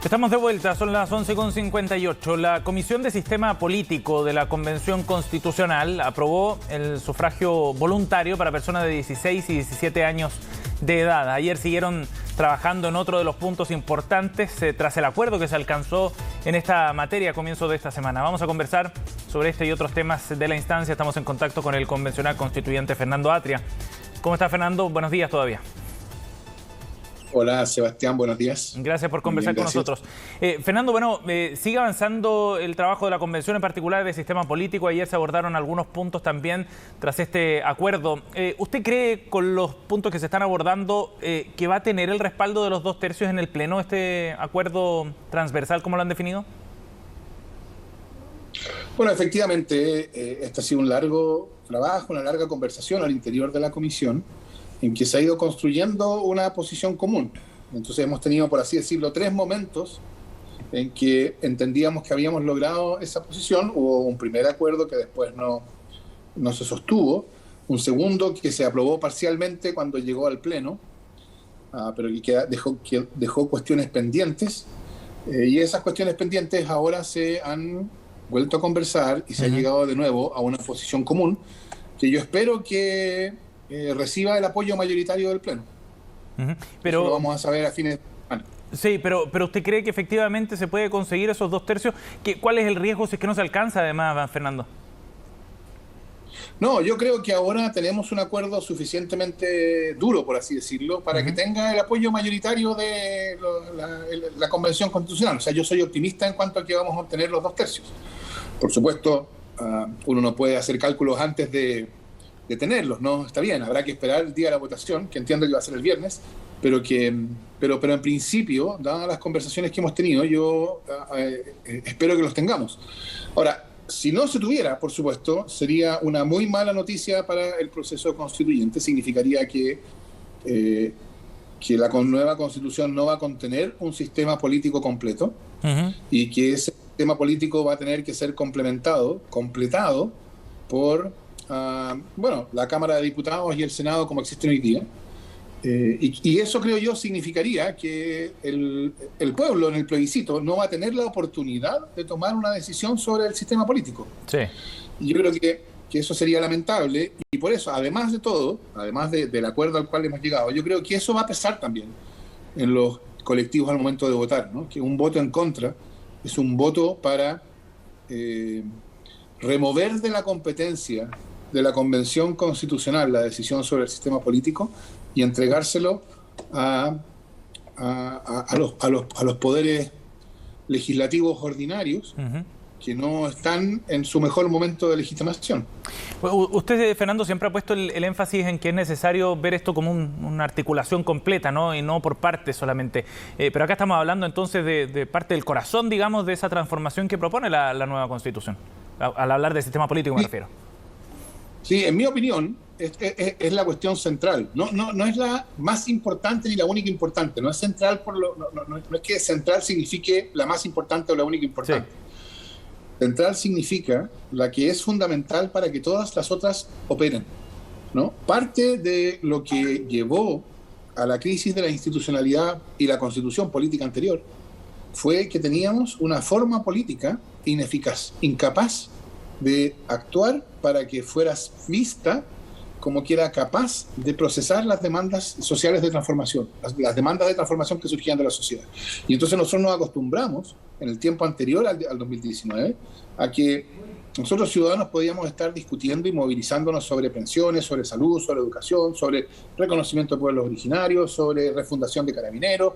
Estamos de vuelta, son las 11:58. La Comisión de Sistema Político de la Convención Constitucional aprobó el sufragio voluntario para personas de 16 y 17 años de edad. Ayer siguieron trabajando en otro de los puntos importantes tras el acuerdo que se alcanzó en esta materia a comienzo de esta semana. Vamos a conversar sobre este y otros temas de la instancia. Estamos en contacto con el convencional constituyente Fernando Atria. ¿Cómo está, Fernando? Buenos días todavía. Hola, Sebastián, buenos días. Gracias por conversar con nosotros. Fernando, bueno, sigue avanzando el trabajo de la Convención, en particular de sistema político. Ayer se abordaron algunos puntos también tras este acuerdo. ¿Usted cree, con los puntos que se están abordando, que va a tener el respaldo de los 2/3 en el Pleno este acuerdo transversal, como lo han definido? Bueno, efectivamente, este ha sido un largo trabajo, una larga conversación al interior de la Comisión, en que se ha ido construyendo una posición común. Entonces hemos tenido, por así decirlo, 3 momentos en que entendíamos que habíamos logrado esa posición. Hubo un primer acuerdo que después no se sostuvo, un segundo que se aprobó parcialmente cuando llegó al Pleno, pero que dejó cuestiones pendientes, y esas cuestiones pendientes ahora se han vuelto a conversar y se ha llegado de nuevo a una posición común que yo espero que reciba el apoyo mayoritario del Pleno. Pero eso lo vamos a saber a fines de semana. Sí, pero ¿usted cree que efectivamente se puede conseguir esos 2/3? ¿Cuál es el riesgo si es que no se alcanza, además, Fernando? No, yo creo que ahora tenemos un acuerdo suficientemente duro, por así decirlo, para que tenga el apoyo mayoritario de la Convención Constitucional. O sea, yo soy optimista en cuanto a que vamos a obtener los 2/3. Por supuesto, uno no puede hacer cálculos antes de tenerlos, ¿no? Está bien, habrá que esperar el día de la votación, que entiendo que va a ser el viernes, pero en principio, dadas las conversaciones que hemos tenido, yo espero que los tengamos. Ahora, si no se tuviera, por supuesto, sería una muy mala noticia para el proceso constituyente. Significaría que la nueva Constitución no va a contener un sistema político completo y que ese sistema político va a tener que ser completado por la Cámara de Diputados y el Senado como existen hoy día. Y eso, creo yo, significaría que el pueblo en el plebiscito no va a tener la oportunidad de tomar una decisión sobre el sistema político. Sí. Y yo creo que eso sería lamentable, y por eso, además de todo, además del acuerdo al cual hemos llegado, yo creo que eso va a pesar también en los colectivos al momento de votar, ¿no? Que un voto en contra es un voto para remover de la competencia de la Convención Constitucional la decisión sobre el sistema político y entregárselo a los poderes legislativos ordinarios que no están en su mejor momento de legitimación. Usted, Fernando, siempre ha puesto el énfasis en que es necesario ver esto como una articulación completa, ¿no? Y no por partes solamente. Pero acá estamos hablando entonces de parte del corazón, digamos, de esa transformación que propone la nueva Constitución. Al hablar de sistema político me refiero. Sí, en mi opinión, es la cuestión central. No es la más importante ni la única importante. No es central no es que central signifique la más importante o la única importante. Sí. Central significa la que es fundamental para que todas las otras operen, ¿no? Parte de lo que llevó a la crisis de la institucionalidad y la constitución política anterior fue que teníamos una forma política ineficaz, incapaz de actuar para que fueras vista como que era capaz de procesar las demandas sociales de transformación, las demandas de transformación que surgían de la sociedad. Y entonces nosotros nos acostumbramos, en el tiempo anterior al 2019, a que nosotros ciudadanos podíamos estar discutiendo y movilizándonos sobre pensiones, sobre salud, sobre educación, sobre reconocimiento de pueblos originarios, sobre refundación de carabineros,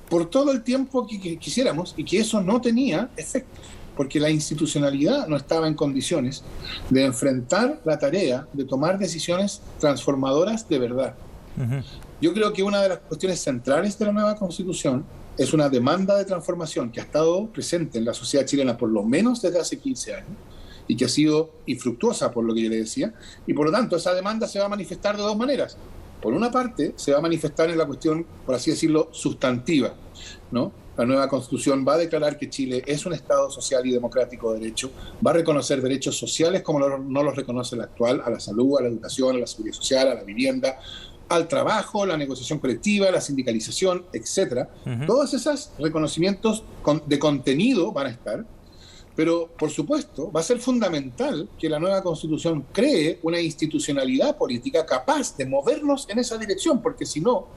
por todo el tiempo que quisiéramos, y que eso no tenía efecto, porque la institucionalidad no estaba en condiciones de enfrentar la tarea de tomar decisiones transformadoras de verdad. Yo creo que una de las cuestiones centrales de la nueva Constitución es una demanda de transformación que ha estado presente en la sociedad chilena por lo menos desde hace 15 años y que ha sido infructuosa, por lo que yo le decía, y por lo tanto esa demanda se va a manifestar de 2 maneras. Por una parte, se va a manifestar en la cuestión, por así decirlo, sustantiva, ¿no? La nueva Constitución va a declarar que Chile es un Estado social y democrático de derecho, va a reconocer derechos sociales como no los reconoce la actual, a la salud, a la educación, a la seguridad social, a la vivienda, al trabajo, la negociación colectiva, la sindicalización, etcétera. Todos esos reconocimientos de contenido van a estar, pero por supuesto va a ser fundamental que la nueva Constitución cree una institucionalidad política capaz de movernos en esa dirección, porque si no,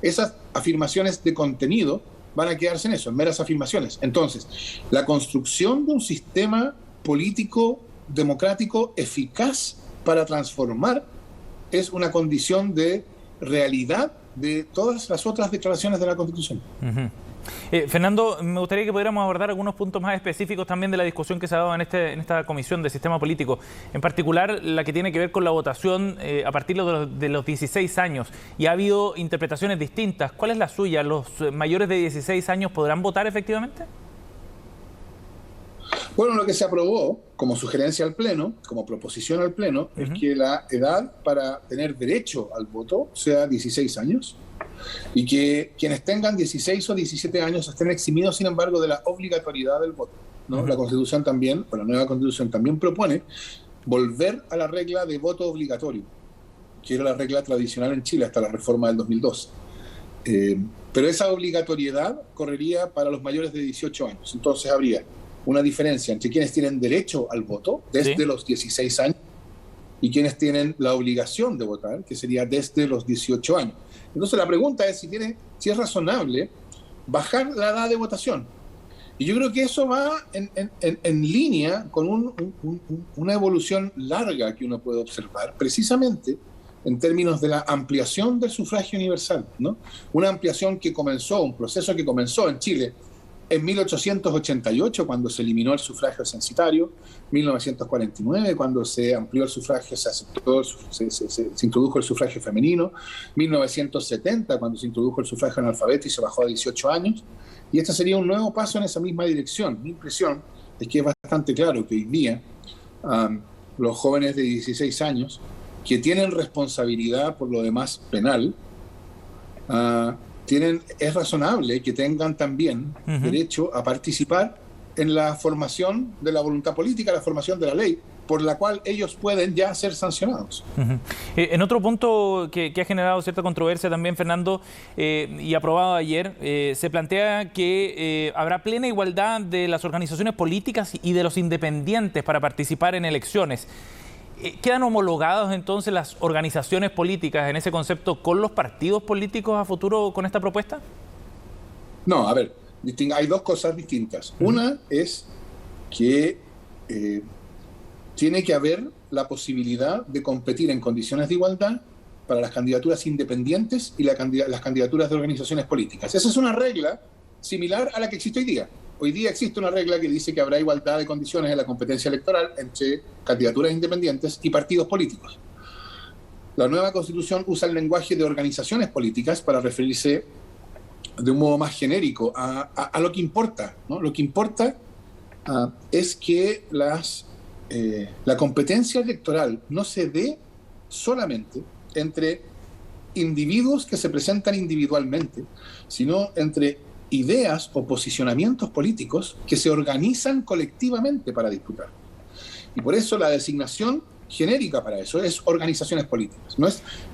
esas afirmaciones de contenido van a quedarse en eso, en meras afirmaciones. Entonces, la construcción de un sistema político democrático eficaz para transformar es una condición de realidad de todas las otras declaraciones de la Constitución. Fernando, me gustaría que pudiéramos abordar algunos puntos más específicos también de la discusión que se ha dado en esta comisión de sistema político, en particular la que tiene que ver con la votación a partir de los 16 años. Y ha habido interpretaciones distintas. ¿Cuál es la suya? ¿Los mayores de 16 años podrán votar efectivamente? Bueno, lo que se aprobó como sugerencia al Pleno, como proposición al Pleno, es que la edad para tener derecho al voto sea 16 años y que quienes tengan 16 o 17 años estén eximidos, sin embargo, de la obligatoriedad del voto, ¿no? La Constitución también, o la nueva Constitución también propone volver a la regla de voto obligatorio, que era la regla tradicional en Chile hasta la reforma del 2002. Pero esa obligatoriedad correría para los mayores de 18 años. Entonces habría una diferencia entre quienes tienen derecho al voto desde los 16 años y quienes tienen la obligación de votar, que sería desde los 18 años. Entonces la pregunta es si es razonable bajar la edad de votación. Y yo creo que eso va en línea con una evolución larga que uno puede observar, precisamente en términos de la ampliación del sufragio universal, ¿no? Una ampliación que comenzó, un proceso que comenzó en Chile en 1888, cuando se eliminó el sufragio censitario, 1949, cuando se amplió el sufragio, se introdujo el sufragio femenino, 1970, cuando se introdujo el sufragio analfabeto y se bajó a 18 años, y este sería un nuevo paso en esa misma dirección. Mi impresión es que es bastante claro que hoy día los jóvenes de 16 años que tienen responsabilidad por lo demás penal, es razonable que tengan también derecho a participar en la formación de la voluntad política, la formación de la ley, por la cual ellos pueden ya ser sancionados. En otro punto que ha generado cierta controversia también, Fernando, y aprobado ayer, se plantea que habrá plena igualdad de las organizaciones políticas y de los independientes para participar en elecciones. ¿Quedan homologadas entonces las organizaciones políticas en ese concepto con los partidos políticos a futuro con esta propuesta? No, a ver, hay dos cosas distintas. Una es que tiene que haber la posibilidad de competir en condiciones de igualdad para las candidaturas independientes y las candidaturas de organizaciones políticas. Esa es una regla similar a la que existe hoy día. Hoy día existe una regla que dice que habrá igualdad de condiciones en la competencia electoral entre candidaturas independientes y partidos políticos. La nueva Constitución usa el lenguaje de organizaciones políticas para referirse de un modo más genérico a lo que importa, ¿no? Lo que importa es que la competencia electoral no se dé solamente entre individuos que se presentan individualmente, sino entre ideas o posicionamientos políticos que se organizan colectivamente para disputar. Y por eso la designación genérica para eso es organizaciones políticas.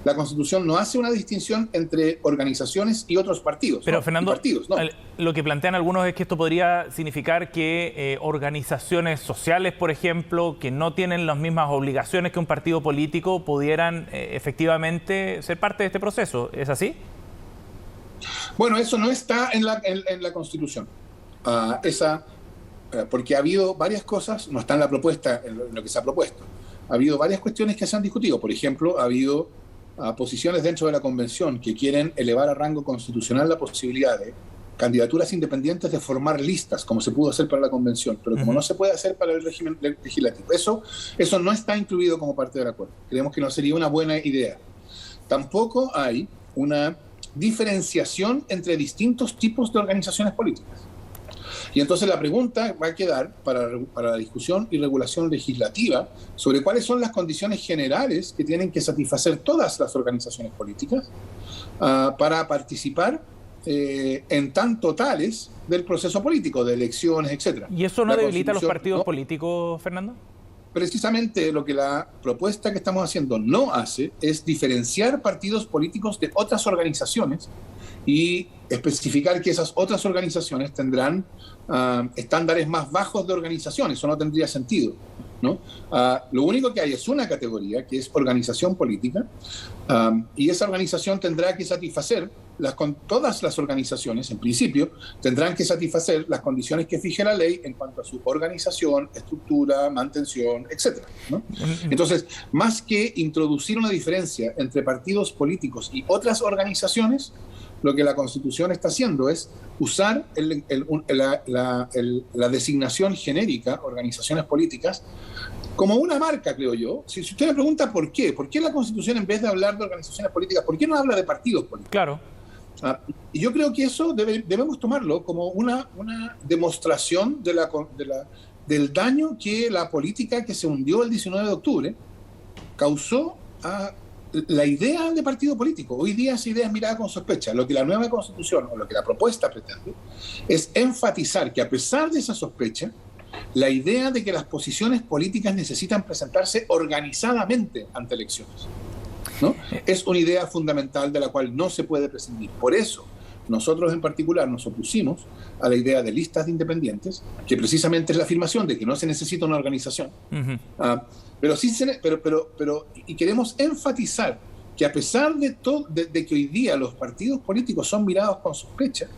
La Constitución no hace una distinción entre organizaciones y otros partidos. Pero, ¿no? Fernando, partidos, no. Lo que plantean algunos es que esto podría significar que organizaciones sociales, por ejemplo, que no tienen las mismas obligaciones que un partido político, pudieran efectivamente ser parte de este proceso. ¿Es así? Bueno, eso no está en la Constitución. Porque ha habido varias cosas, no está en la propuesta, en lo que se ha propuesto. Ha habido varias cuestiones que se han discutido. Por ejemplo, ha habido posiciones dentro de la Convención que quieren elevar a rango constitucional la posibilidad de candidaturas independientes de formar listas, como se pudo hacer para la Convención, pero como no se puede hacer para el régimen legislativo. Eso no está incluido como parte del acuerdo. Creemos que no sería una buena idea. Tampoco hay una diferenciación entre distintos tipos de organizaciones políticas. Y entonces la pregunta va a quedar para la discusión y regulación legislativa sobre cuáles son las condiciones generales que tienen que satisfacer todas las organizaciones políticas para participar en tanto tales del proceso político, de elecciones, etcétera. ¿Y eso no debilita a los partidos políticos, Fernando? precisamente lo que la propuesta que estamos haciendo no hace es diferenciar partidos políticos de otras organizaciones y especificar que esas otras organizaciones tendrán estándares más bajos de organización. Eso no tendría sentido, ¿no? Lo único que hay es una categoría, que es organización política, y esa organización tendrá que satisfacer, todas las organizaciones, en principio, tendrán que satisfacer las condiciones que fije la ley en cuanto a su organización, estructura, mantención, etcétera, ¿no? Entonces, más que introducir una diferencia entre partidos políticos y otras organizaciones, lo que la Constitución está haciendo es usar la designación genérica, organizaciones políticas, como una marca, creo yo. Si usted me pregunta por qué la Constitución, en vez de hablar de organizaciones políticas, ¿por qué no habla de partidos políticos? Claro. Y yo creo que eso debemos tomarlo como una demostración del daño que la política que se hundió el 19 de octubre causó a la idea de partido político. Hoy día esa idea es mirada con sospecha. Lo que la nueva Constitución o lo que la propuesta pretende es enfatizar que, a pesar de esa sospecha, la idea de que las posiciones políticas necesitan presentarse organizadamente ante elecciones, ¿no? Es una idea fundamental de la cual no se puede prescindir. Por eso, nosotros en particular nos opusimos a la idea de listas de independientes, que precisamente es la afirmación de que no se necesita una organización. Y queremos enfatizar que, a pesar de que hoy día los partidos políticos son mirados con sospecha,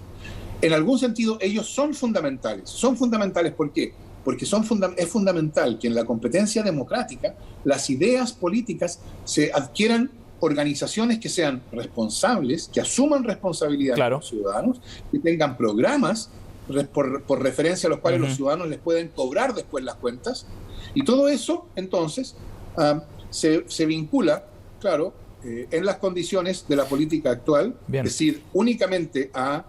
en algún sentido ellos son fundamentales. Son fundamentales, ¿por qué? Porque es fundamental que en la competencia democrática las ideas políticas se adquieran organizaciones que sean responsables, que asuman responsabilidad de los ciudadanos, que tengan programas por referencia a los cuales los ciudadanos les pueden cobrar después las cuentas. Y todo eso, entonces, se vincula, claro, en las condiciones de la política actual. Bien. Es decir, únicamente a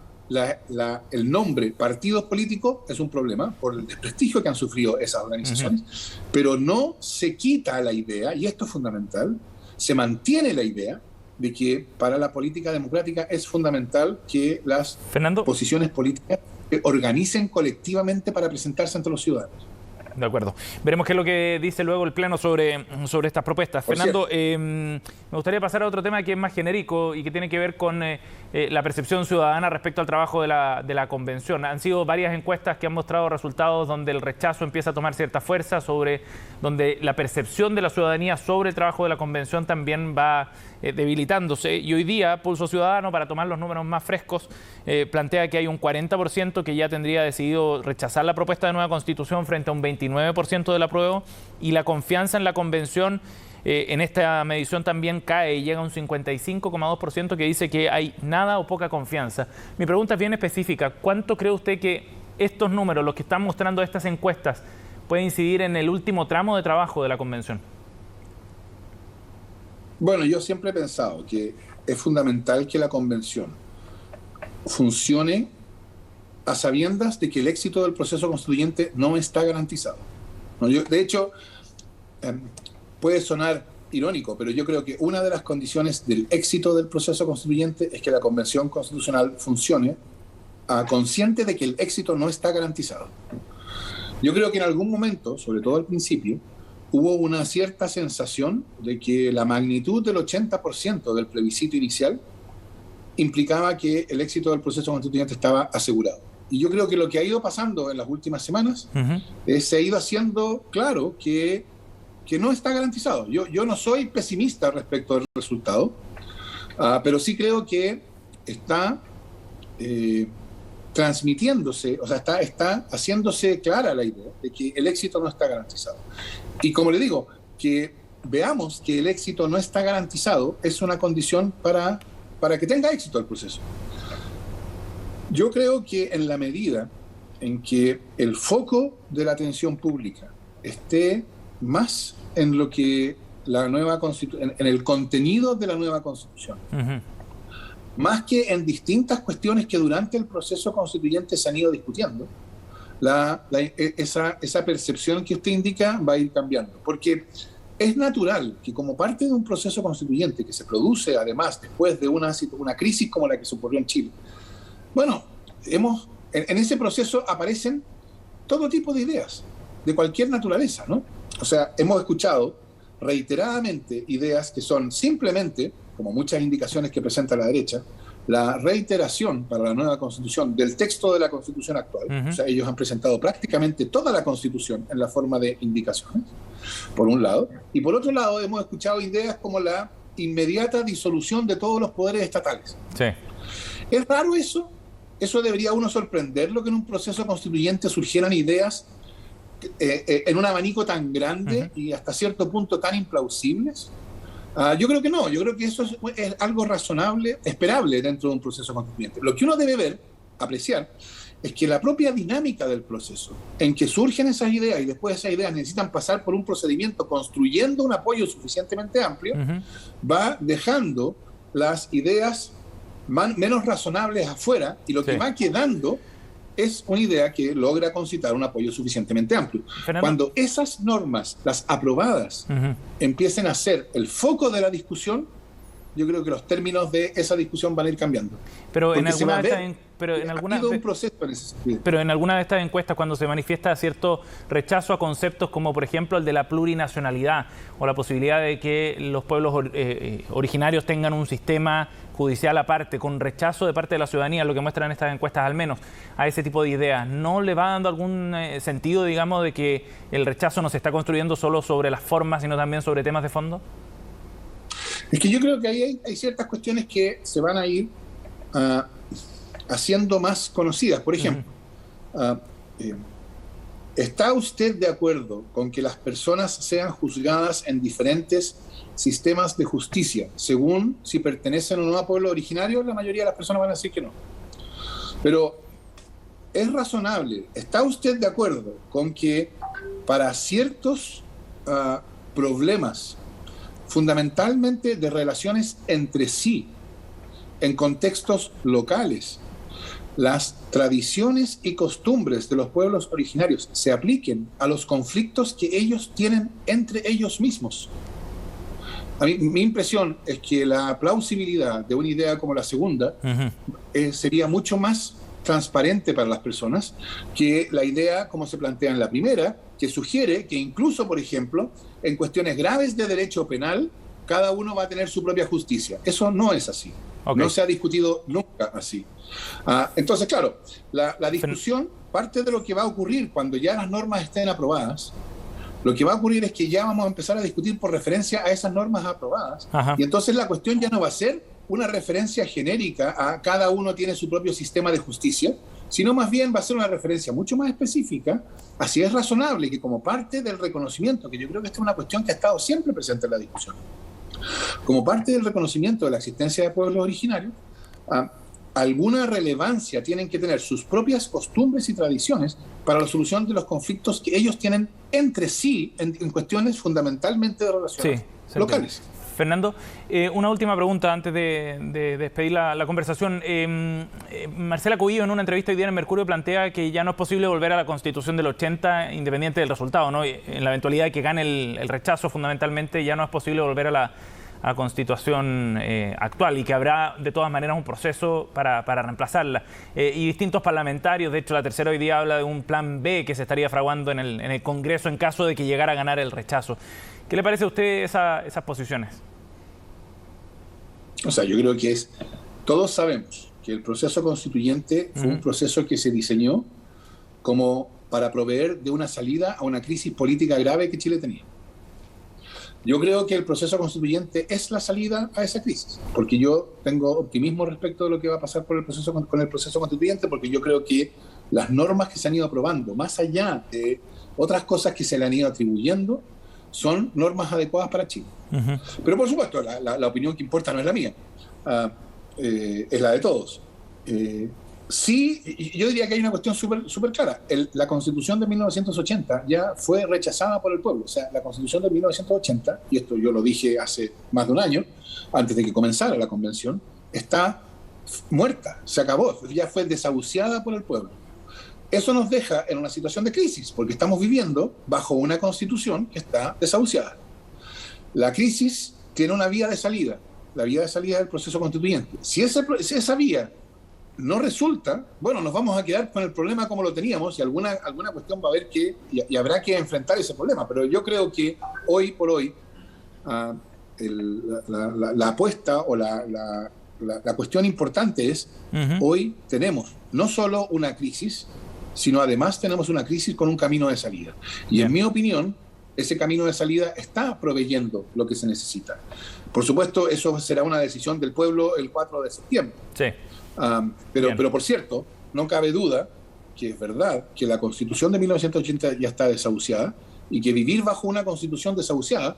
el nombre partido político es un problema por el desprestigio que han sufrido esas organizaciones, pero no se quita la idea, y esto es fundamental, se mantiene la idea de que para la política democrática es fundamental que las posiciones políticas se organicen colectivamente para presentarse ante los ciudadanos. De acuerdo. Veremos qué es lo que dice luego el Pleno sobre estas propuestas. Fernando, me gustaría pasar a otro tema que es más genérico y que tiene que ver con la percepción ciudadana respecto al trabajo de la convención. Han sido varias encuestas que han mostrado resultados donde el rechazo empieza a tomar cierta fuerza, donde la percepción de la ciudadanía sobre el trabajo de la convención también va debilitándose. Y hoy día, Pulso Ciudadano, para tomar los números más frescos, plantea que hay un 40% que ya tendría decidido rechazar la propuesta de nueva Constitución frente a un 29% del apruebo, y la confianza en la convención en esta medición también cae y llega a un 55,2% que dice que hay nada o poca confianza. Mi pregunta es bien específica. ¿Cuánto cree usted que estos números, los que están mostrando estas encuestas, pueden incidir en el último tramo de trabajo de la convención? Bueno, yo siempre he pensado que es fundamental que la convención funcione a sabiendas de que el éxito del proceso constituyente no está garantizado. De hecho, puede sonar irónico, pero yo creo que una de las condiciones del éxito del proceso constituyente es que la Convención Constitucional funcione consciente de que el éxito no está garantizado. Yo creo que en algún momento, sobre todo al principio, hubo una cierta sensación de que la magnitud del 80% del plebiscito inicial implicaba que el éxito del proceso constituyente estaba asegurado. Y yo creo que lo que ha ido pasando en las últimas semanas se ha ido haciendo claro que no está garantizado. Yo no soy pesimista respecto del resultado, pero sí creo que está transmitiéndose, o sea, está haciéndose clara la idea de que el éxito no está garantizado. Y como le digo, que veamos que el éxito no está garantizado es una condición para que tenga éxito el proceso. Yo creo que en la medida en que el foco de la atención pública esté más en lo que en el contenido de la nueva Constitución, más que en distintas cuestiones que durante el proceso constituyente se han ido discutiendo, esa percepción que usted indica va a ir cambiando. Porque es natural que, como parte de un proceso constituyente que se produce además después de una crisis como la que se ocurrió en Chile, bueno, en ese proceso aparecen todo tipo de ideas, de cualquier naturaleza, ¿no? O sea, hemos escuchado reiteradamente ideas que son simplemente, como muchas indicaciones que presenta la derecha, la reiteración para la nueva Constitución del texto de la Constitución actual. O sea, ellos han presentado prácticamente toda la Constitución en la forma de indicaciones, por un lado. Y por otro lado, hemos escuchado ideas como la inmediata disolución de todos los poderes estatales. Sí. ¿Es raro eso? ¿Eso debería uno sorprenderlo, que en un proceso constituyente surgieran ideas en un abanico tan grande y hasta cierto punto tan implausibles? Yo creo que no, yo creo que eso es algo razonable, esperable dentro de un proceso constituyente. Lo que uno debe ver, apreciar, es que la propia dinámica del proceso, en que surgen esas ideas y después esas ideas necesitan pasar por un procedimiento construyendo un apoyo suficientemente amplio, va dejando las ideas menos razonables afuera, y lo que va quedando es una idea que logra concitar un apoyo suficientemente amplio. Fernando, cuando esas normas, las aprobadas, empiecen a ser el foco de la discusión, yo creo que los términos de esa discusión van a ir cambiando. Pero en alguna de estas encuestas, cuando se manifiesta cierto rechazo a conceptos como, por ejemplo, el de la plurinacionalidad o la posibilidad de que los pueblos originarios tengan un sistema judicial aparte, con rechazo de parte de la ciudadanía, lo que muestran estas encuestas al menos, a ese tipo de ideas, ¿no le va dando algún sentido, digamos, de que el rechazo no se está construyendo solo sobre las formas, sino también sobre temas de fondo? Es que yo creo que ahí hay ciertas cuestiones que se van a ir haciendo más conocidas. Por ejemplo, ¿está usted de acuerdo con que las personas sean juzgadas en diferentes sistemas de justicia según si pertenecen o no a pueblo originario? La mayoría de las personas van a decir que no. Pero es razonable. ¿Está usted de acuerdo con que para ciertos problemas fundamentalmente de relaciones entre sí, en contextos locales, las tradiciones y costumbres de los pueblos originarios se apliquen a los conflictos que ellos tienen entre ellos mismos? A mí, mi impresión es que la plausibilidad de una idea como la segunda sería mucho más transparente para las personas que la idea como se plantea en la primera, que sugiere que incluso, por ejemplo, en cuestiones graves de derecho penal, cada uno va a tener su propia justicia. Eso no es así. Okay. No se ha discutido nunca así. Entonces, claro, la discusión, parte de lo que va a ocurrir cuando ya las normas estén aprobadas, lo que va a ocurrir es que ya vamos a empezar a discutir por referencia a esas normas aprobadas. Y entonces la cuestión ya no va a ser una referencia genérica a cada uno tiene su propio sistema de justicia, sino más bien va a ser una referencia mucho más específica, así es razonable que como parte del reconocimiento, que yo creo que esta es una cuestión que ha estado siempre presente en la discusión, como parte del reconocimiento de la existencia de pueblos originarios, alguna relevancia tienen que tener sus propias costumbres y tradiciones para la solución de los conflictos que ellos tienen entre sí en cuestiones fundamentalmente de relaciones locales. Fernando, una última pregunta antes de despedir la conversación. Marcela Cubillo, en una entrevista hoy día en Mercurio, plantea que ya no es posible volver a la Constitución del 80 independiente del resultado, ¿no? En la eventualidad de que gane el rechazo, fundamentalmente, ya no es posible volver a la Constitución actual y que habrá de todas maneras un proceso para reemplazarla. Y distintos parlamentarios, de hecho la tercera hoy día habla de un plan B que se estaría fraguando en el Congreso en caso de que llegara a ganar el rechazo. ¿Qué le parece a usted esas posiciones? O sea, yo creo que todos sabemos que el proceso constituyente fue un proceso que se diseñó como para proveer de una salida a una crisis política grave que Chile tenía. Yo creo que el proceso constituyente es la salida a esa crisis, porque yo tengo optimismo respecto de lo que va a pasar con el proceso constituyente, porque yo creo que las normas que se han ido aprobando, más allá de otras cosas que se le han ido atribuyendo, son normas adecuadas para Chile. Pero por supuesto, la opinión que importa no es la mía, es la de todos. Sí, yo diría que hay una cuestión súper clara. La Constitución de 1980 ya fue rechazada por el pueblo. O sea, la Constitución de 1980, y esto yo lo dije hace más de un año, antes de que comenzara la convención, está muerta, se acabó, ya fue desahuciada por el pueblo. Eso nos deja en una situación de crisis, porque estamos viviendo bajo una Constitución que está desahuciada. La crisis tiene una vía de salida, la vía de salida del proceso constituyente. Si esa vía no resulta, bueno, nos vamos a quedar con el problema como lo teníamos y alguna cuestión va a haber y habrá que enfrentar ese problema. Pero yo creo que hoy por hoy la apuesta o la cuestión importante es, hoy tenemos no solo una crisis, sino además tenemos una crisis con un camino de salida. Y en mi opinión, ese camino de salida está proveyendo lo que se necesita. Por supuesto, eso será una decisión del pueblo el 4 de septiembre. Sí. Pero por cierto, no cabe duda que es verdad que la Constitución de 1980 ya está desahuciada y que vivir bajo una Constitución desahuciada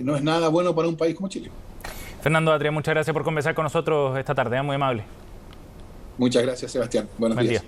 no es nada bueno para un país como Chile. Fernando Atria, muchas gracias por conversar con nosotros esta tarde, muy amable. Muchas gracias, Sebastián. Buenos días.